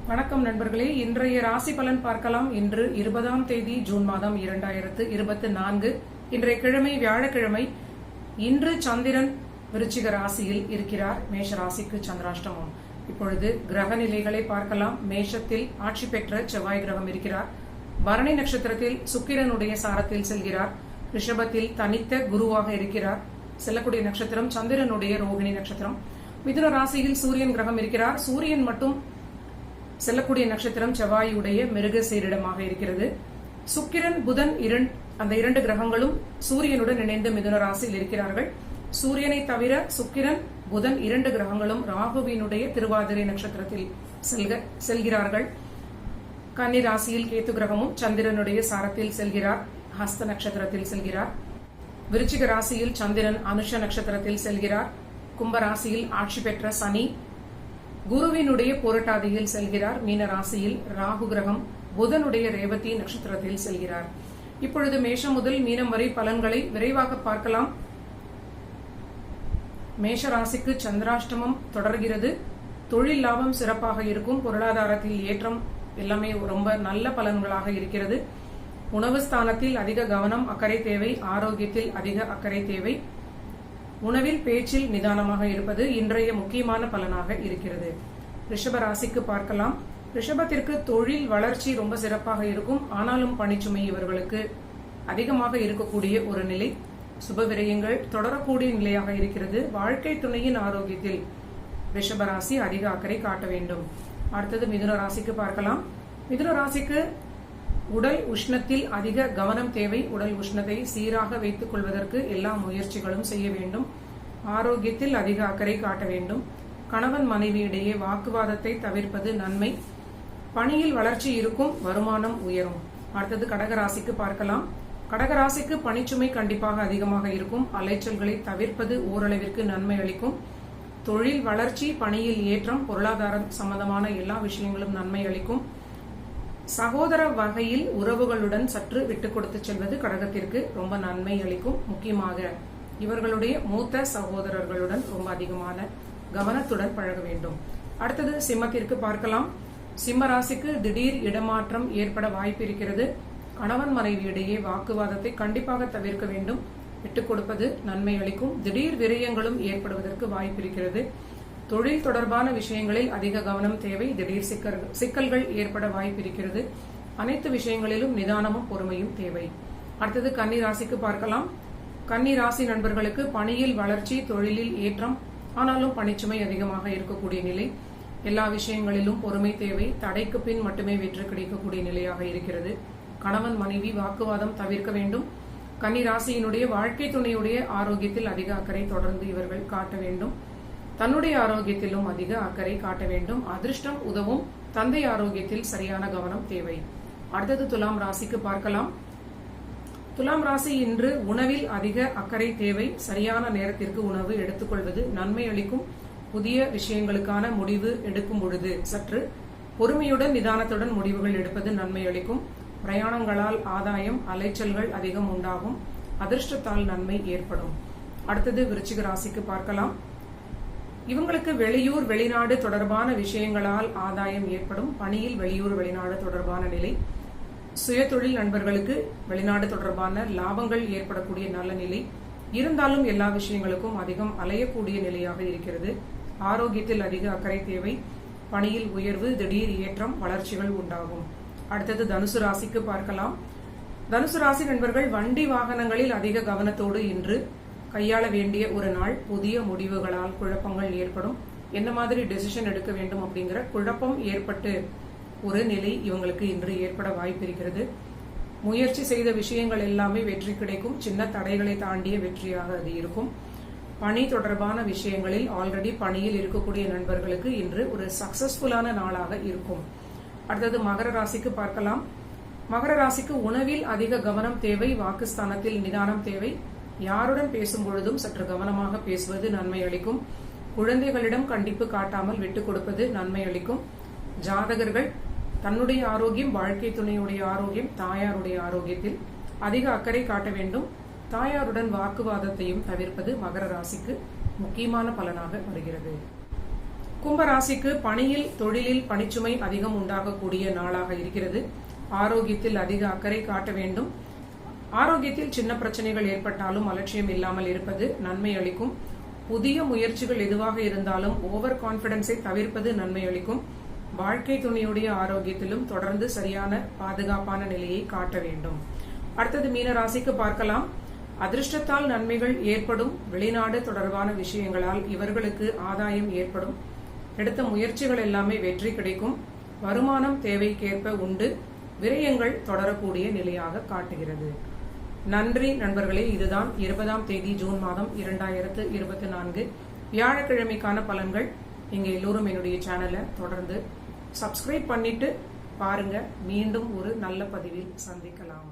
வணக்கம் நண்பர்களே, இன்றைய ராசி பலன் பார்க்கலாம். இன்று 20ஆம் தேதி ஜூன் மாதம் 2024. இன்றைய கிழமை வியாழக்கிழமை. இன்று சந்திரன் விருச்சிக ராசியில் இருக்கிறார். மேஷ ராசிக்கு சந்திராஷ்டமம். இப்பொழுது கிரக நிலைகளை பார்க்கலாம். மேஷத்தில் ஆட்சி பெற்ற செவ்வாய் கிரகம் இருக்கிறார். பரணி நட்சத்திரத்தில் சுக்கிரனுடைய சாரத்தில் செல்கிறார். ரிஷபத்தில் தனித்த குருவாக இருக்கிறார். செல்லக்கூடிய நட்சத்திரம் சந்திரனுடைய ரோகிணி நட்சத்திரம். மிதுன ராசியில் சூரியன் கிரகம் இருக்கிறார். சூரியன் மட்டும் செல்லக்கூடிய நட்சத்திரம் செவ்வாயுடைய மிருக சீரிடமாக இருக்கிறது. சுக்கிரன் புதன் அந்த இரண்டு கிரகங்களும் சூரியனுடன் இணைந்து மிதுன ராசியில் இருக்கிறார்கள். சூரியனை தவிர சுக்கிரன் புதன் இரண்டு கிரகங்களும் ராகுவினுடைய திருவாதிரை நட்சத்திரத்தில் செல்கிறார்கள். கன்னி ராசியில் கேத்து கிரகமும் சந்திரனுடைய சாரத்தில் செல்கிறார். ஹஸ்த நட்சத்திரத்தில் செல்கிறார். விருச்சிக ராசியில் சந்திரன் அனுஷ நட்சத்திரத்தில் செல்கிறார். கும்ப ராசியில் ஆட்சி பெற்ற சனி குருவினுடைய புரட்டாதியில் செல்கிறார். மீன ராசியில் ராகு கிரகம் புதனுடைய ரேவதி நட்சத்திரத்தில் செல்கிறார். இப்பொழுது மேஷம் முதல் மீனம் வரை பலன்களை விரைவாக பார்க்கலாம். மேஷ ராசிக்கு சந்திராஷ்டமம் தொடர்கிறது. தொழில் லாபம் சிறப்பாக இருக்கும். பொருளாதாரத்தில் ஏற்றம் எல்லாமே ரொம்ப நல்ல பலன்களாக இருக்கிறது. உணவு ஸ்தானத்தில் அதிக கவனம் அக்கறை தேவை. ஆரோக்கியத்தில் அதிக அக்கறை தேவை. உணவில் பேச்சில் நிதானமாக இருப்பது இன்றைய முக்கியமான பலனாக இருக்கிறது. ரிஷப ராசிக்கு பார்க்கலாம். ரிஷபத்திற்கு தொழில் வளர்ச்சி ரொம்ப சிறப்பாக இருக்கும். ஆனாலும் பணிச்சுமை இவர்களுக்கு அதிகமாக இருக்கக்கூடிய ஒரு நிலை. சுப விரயங்கள் தொடரக்கூடிய நிலையாக இருக்கிறது. வாழ்க்கை துணையின் ஆரோக்கியத்தில் ரிஷபராசி அதிக அக்கறை காட்ட வேண்டும். அடுத்தது மிதுன ராசிக்கு பார்க்கலாம். மிதுன ராசிக்கு உடல் உஷ்ணத்தில் அதிக கவனம் தேவை. உடல் உஷ்ணத்தை சீராக வைத்துக் கொள்வதற்கு எல்லா முயற்சிகளும் செய்ய வேண்டும். ஆரோக்கியத்தில் அதிக அக்கறை காட்ட வேண்டும். கணவன் மனைவியிடையே வாக்குவாதத்தை தவிர்ப்பது நன்மை. பணியில் வளர்ச்சி இருக்கும். வருமானம் உயரும். அடுத்தது கடகராசிக்கு பார்க்கலாம். கடகராசிக்கு பணிச்சுமை கண்டிப்பாக அதிகமாக இருக்கும். அலைச்சல்களை தவிர்ப்பது ஓரளவிற்கு நன்மை அளிக்கும். தொழில் வளர்ச்சி, பணியில் ஏற்றம், பொருளாதாரம் சம்பந்தமான எல்லா விஷயங்களும் நன்மை அளிக்கும். சகோதர வகையில் உறவுகளுடன் சற்று விட்டுக் கொடுத்து செல்வது கடகத்திற்கு ரொம்ப நன்மை அளிக்கும். முக்கியமாக இவர்களுடைய மூத்த சகோதரர்களுடன் ரொம்ப அதிகமான கவனத்துடன் பழக வேண்டும். அடுத்தது சிம்மத்திற்கு பார்க்கலாம். சிம்ம ராசிக்கு திடீர் இடமாற்றம் ஏற்பட வாய்ப்பு இருக்கிறது. கணவன் மனைவியிடையே வாக்குவாதத்தை கண்டிப்பாக தவிர்க்க வேண்டும். விட்டுக் கொடுப்பது நன்மை அளிக்கும். திடீர் விரயங்களும் ஏற்படுவதற்கு வாய்ப்பு இருக்கிறது. தொழில் தொடர்பான விஷயங்களில் அதிக கவனம் தேவை. திடீர் சிக்கல்கள் ஏற்பட வாய்ப்பு இருக்கிறது. அனைத்து விஷயங்களிலும் நிதானமும் பொறுமையும் தேவை. அடுத்தது கன்னி ராசிக்கு பார்க்கலாம். கன்னி ராசி நண்பர்களுக்கு பணியில் வளர்ச்சி, தொழிலில் ஏற்றம், ஆனாலும் பணிச்சுமை அதிகமாக இருக்கக்கூடிய நிலை. எல்லா விஷயங்களிலும் பொறுமை தேவை. தடைக்கு பின் மட்டுமே வெற்றி கிடைக்கக்கூடிய நிலையாக இருக்கிறது. கணவன் மனைவி வாக்குவாதம் தவிர்க்க வேண்டும். கன்னி ராசியினுடைய வாழ்க்கை துணையுடைய ஆரோக்கியத்தில் அதிக அக்கறை தொடர்ந்து இவர்கள் காட்ட வேண்டும். தன்னுடைய ஆரோக்கியத்திலும் அதிக அக்கறை காட்ட வேண்டும். அதிர்ஷ்டம் உதவும். தந்தை ஆரோக்கியத்தில் சரியான கவனம் தேவை. அடுத்தது துலாம் ராசிக்கு பார்க்கலாம். துலாம் ராசி இன்று உணவில் அதிக அக்கறை தேவை. சரியான நேரத்திற்கு உணவு எடுத்துக்கொள்வது நன்மை அளிக்கும். புதிய விஷயங்களுக்கான முடிவு எடுக்கும் பொழுது சற்று பொறுமையுடன் நிதானத்துடன் முடிவுகள் எடுப்பது நன்மை அளிக்கும். பிரயாணங்களால் ஆதாயம், அலைச்சல்கள் அதிகம் உண்டாகும். அதிர்ஷ்டத்தால் நன்மை ஏற்படும். அடுத்தது விருச்சிக ராசிக்கு பார்க்கலாம். இவங்களுக்கு வெளியூர் வெளிநாடு தொடர்பான விஷயங்களால் ஆதாயம் ஏற்படும். பணியில் வெளியூர் வெளிநாடு தொடர்பான நிலை. சுயதொழில் நண்பர்களுக்கு வெளிநாடு தொடர்பான லாபங்கள் ஏற்படக்கூடிய நல்ல நிலை. இருந்தாலும் எல்லா விஷயங்களுக்கும் அதிகம் அலையக்கூடிய நிலையாக இருக்கிறது. ஆரோக்கியத்தில் அதிக அக்கறை தேவை. பணியில் உயர்வு, திடீர் ஏற்றம், வளர்ச்சிகள் உண்டாகும். அடுத்தது தனுசு ராசிக்கு பார்க்கலாம். தனுசு ராசி நண்பர்கள் வண்டி வாகனங்களில் அதிக கவனத்தோடு இன்று கையாள வேண்டிய ஒரு நாள். புதிய முடிவுகளால் குழப்பங்கள் ஏற்படும். என்ன மாதிரி டெசிஷன் எடுக்க வேண்டும் அப்படிங்கிற குழப்பம் ஏற்பட்டு ஒரு நிலை இவங்களுக்கு இன்று ஏற்பட வாய்ப்பு இருக்கிறது. முயற்சி செய்த விஷயங்கள் எல்லாமே வெற்றி கிடைக்கும். சின்ன தடைகளை தாண்டிய வெற்றியாக அது இருக்கும். பணி தொடர்பான விஷயங்களில் ஆல்ரெடி பணியில் இருக்கக்கூடிய நண்பர்களுக்கு இன்று ஒரு சக்சஸ்ஃபுல்லான நாளாக இருக்கும். அடுத்தது மகர ராசிக்கு பார்க்கலாம். மகர ராசிக்கு உணவில் அதிக கவனம் தேவை. வாக்குஸ்தானத்தில் நிதானம் தேவை. யாருடன் பேசும் பொழுதும் சற்று கவனமாக பேசுவது நன்மை அளிக்கும். குழந்தைகளிடம் கண்டிப்பு காட்டாமல் விட்டுக் கொடுப்பது நன்மை அளிக்கும். ஜாதகர்கள் தன்னுடைய ஆரோக்கியம், வாழ்க்கை துணையுடைய ஆரோக்கியம், தாயாருடைய ஆரோக்கியத்தில் அதிக அக்கறை காட்ட வேண்டும். தாயாருடன் வாக்குவாதத்தையும் தவிர்ப்பது மகர ராசிக்கு முக்கியமான பலனாக வருகிறது. கும்பராசிக்கு பணியில் தொழிலில் பணிச்சுமை அதிகம் உண்டாகக்கூடிய நாளாக இருக்கிறது. ஆரோக்கியத்தில் அதிக அக்கறை காட்ட வேண்டும். ஆரோக்கியத்தில் சின்ன பிரச்சனைகள் ஏற்பட்டாலும் அலட்சியம் இல்லாமல் இருப்பது நன்மை அளிக்கும். புதிய முயற்சிகள் எதுவாக இருந்தாலும் ஓவர் கான்பிடன்ஸை தவிர்ப்பது நன்மை அளிக்கும். வாழ்க்கை துணையுடைய ஆரோக்கியத்திலும் தொடர்ந்து சரியான பாதுகாப்பான நிலையை காட்ட வேண்டும். அடுத்தது மீன ராசிக்கு பார்க்கலாம். அதிர்ஷ்டத்தால் நன்மைகள் ஏற்படும். வெளிநாடு தொடர்பான விஷயங்களால் இவர்களுக்கு ஆதாயம் ஏற்படும். எடுத்த முயற்சிகள் எல்லாமே வெற்றி கிடைக்கும். வருமானம் தேவைக்கேற்ப உண்டு. விரயங்கள் தொடரக்கூடிய நிலையாக காட்டுகிறது. நன்றி நண்பர்களே. இதுதான் 20ஆம் தேதி ஜூன் மாதம் 2024 வியாழக்கிழமைக்கான பலன்கள். நீங்க எல்லோரும் என்னுடைய சேனலை தொடர்ந்து சப்ஸ்கிரைப் பண்ணிட்டு பாருங்க. மீண்டும் ஒரு நல்ல பதிவில் சந்திக்கலாம்.